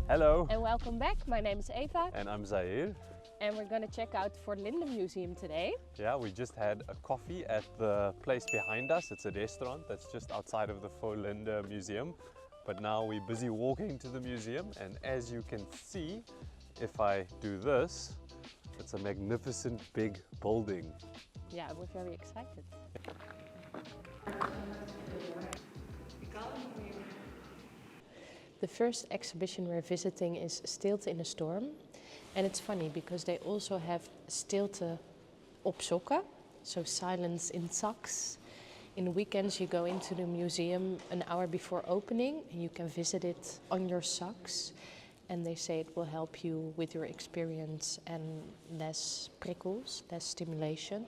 Hello. And welcome back. My name is Eva. And I'm Zahir. And we're going to check out Voorlinden Museum today. Yeah, we just had a coffee at the place behind us. It's a restaurant that's just outside of the Voorlinden Museum. But now we're busy walking to the museum, and as you can see, if I do this, it's a magnificent big building. Yeah, we're very excited. The first exhibition we're visiting is Stilte in a Storm. And it's funny because they also have stilte op sokken, so silence in socks. In the weekends you go into the museum an hour before opening and you can visit it on your socks. And they say it will help you with your experience and less prickles, less stimulation.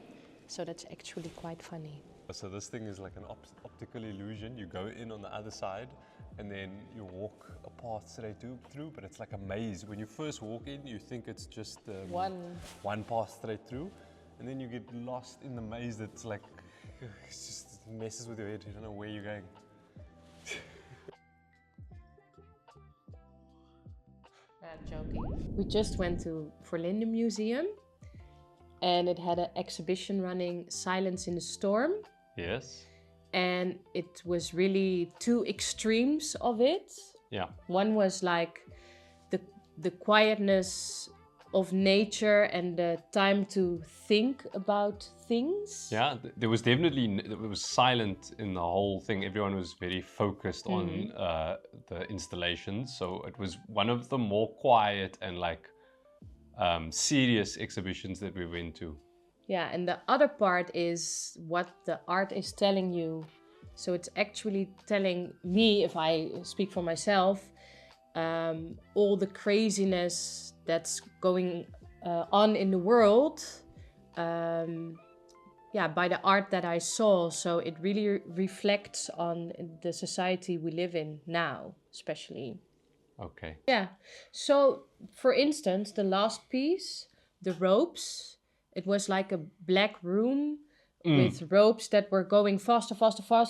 So that's actually quite funny. So this thing is like an optical illusion. You go in on the other side and then you walk a path straight through, but it's like a maze. When you first walk in, you think it's just one path straight through, and then you get lost in the maze that's like, it just messes with your head. You don't know where you're going. Joking. We just went to Voorlinden Museum and it had an exhibition running Silence in the Storm. Yes. And it was really two extremes of it. Yeah. One was like the quietness of nature and the time to think about things. Yeah, there was definitely, it was silent in the whole thing. Everyone was very focused on the installations. So it was one of the more quiet and like serious exhibitions that we went to. Yeah, and the other part is what the art is telling you. So it's actually telling me, if I speak for myself, all the craziness that's going on in the world, by the art that I saw. So it really reflects on the society we live in now, especially. Okay. Yeah. So, for instance, the last piece, the ropes, it was like a black room with ropes that were going faster.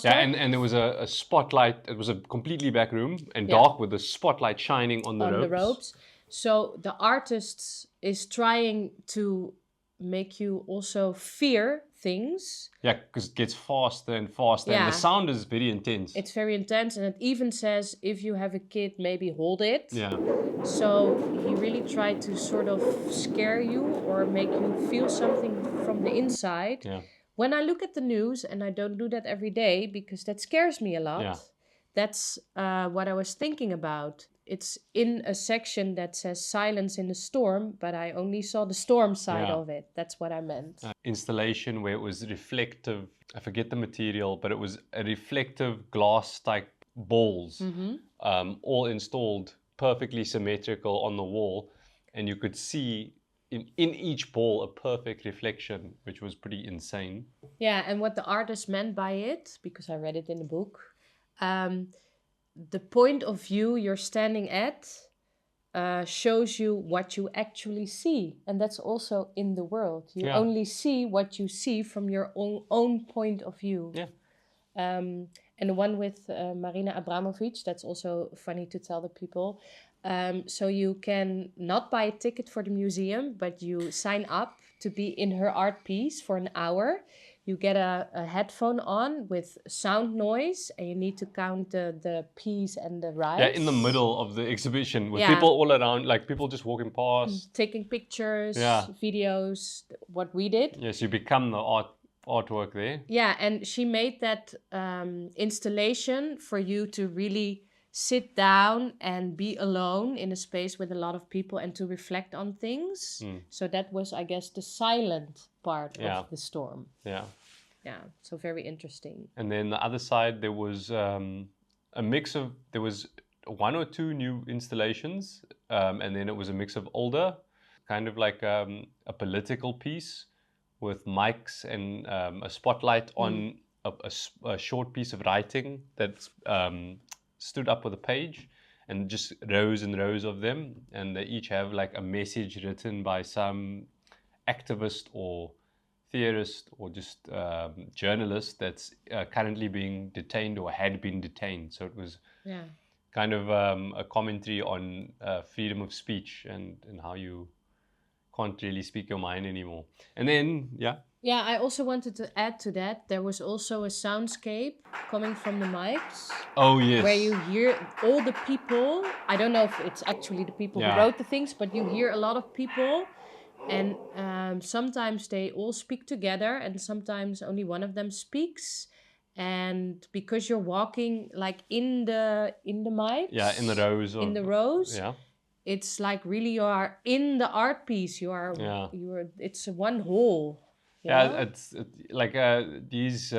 Yeah, and there was a spotlight. It was a completely black room and dark with a spotlight shining on the ropes. So the artist is trying to make you also fear things. Yeah, because it gets faster and faster, and the sound is very intense. It's very intense, and it even says if you have a kid, maybe hold it. Yeah. So he really tried to sort of scare you or make you feel something from the inside. Yeah. When I look at the news, and I don't do that every day because that scares me a lot, that's what I was thinking about. It's in a section that says silence in the storm, but I only saw the storm side of it. That's what I meant. Installation where it was reflective, I forget the material, but it was a reflective glass type balls, all installed perfectly symmetrical on the wall. And you could see in each ball a perfect reflection, which was pretty insane. Yeah, and what the artist meant by it, because I read it in the book, the point of view you're standing at shows you what you actually see. And that's also in the world. You only see what you see from your own point of view. Yeah. And the one with Marina Abramovic, that's also funny to tell the people. So you can not buy a ticket for the museum, but you sign up to be in her art piece for an hour. You get a headphone on with sound noise, and you need to count the peas and the rice. Yeah, in the middle of the exhibition with people all around, like people just walking past. Taking pictures, videos, what we did. Yes, you become the artwork there. Yeah, and she made that installation for you to really sit down and be alone in a space with a lot of people and to reflect on things. So that was, I guess, the silent part of the storm. Yeah. Yeah, so very interesting. And then the other side, there was a mix of, there was one or two new installations, and then it was a mix of older, kind of like a political piece with mics and a spotlight on a short piece of writing that stood up with a page, and just rows and rows of them, and they each have like a message written by some activist or theorist or just journalist that's currently being detained or had been detained. So it was kind of a commentary on freedom of speech and how you can't really speak your mind anymore. And then, Yeah, I also wanted to add to that, there was also a soundscape coming from the mics. Oh, yes. Where you hear all the people. I don't know if it's actually the people who wrote the things, but you hear a lot of people. And sometimes they all speak together and sometimes only one of them speaks. And because you're walking like in the mics. Yeah, in the rows. In the rows. Yeah. It's like really you are in the art piece. You are. It's one whole. Yeah, it's like these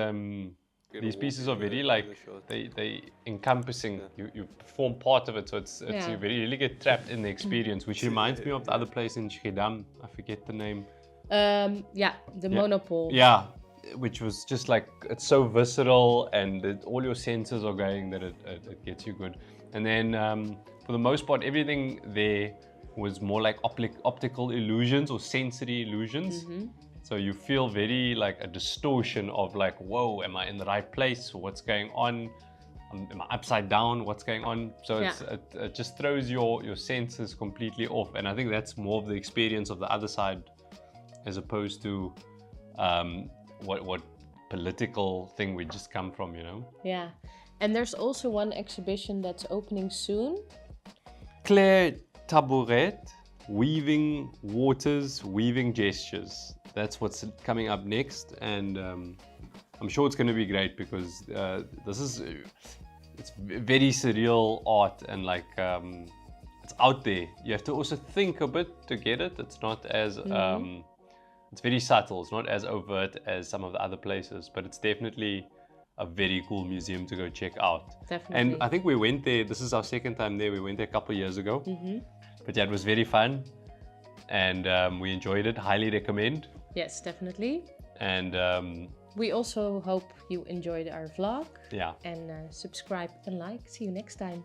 pieces are very like they encompassing. You form part of it, so it's you really get trapped in the experience, which reminds me of the other place in Schiedam. I forget the name. The Monopole. Yeah, which was just like it's so visceral and all your senses are going that it gets you good. And then for the most part, everything there was more like optical illusions or sensory illusions. So you feel very like a distortion of like, whoa, am I in the right place? What's going on? Am I upside down? What's going on? So it just throws your senses completely off. And I think that's more of the experience of the other side as opposed to what political thing we just come from, you know? Yeah. And there's also one exhibition that's opening soon. Claire Tabouret, Weaving Waters, Weaving Gestures. That's what's coming up next, and I'm sure it's going to be great because it's very surreal art and like it's out there. You have to also think a bit to get it. It's not as it's very subtle. It's not as overt as some of the other places, but it's definitely a very cool museum to go check out. Definitely. And I think we went there. This is our second time there. We went there a couple of years ago. But yeah, it was very fun, and we enjoyed it. Highly recommend. Yes, definitely. And we also hope you enjoyed our vlog. Yeah. And subscribe and like. See you next time.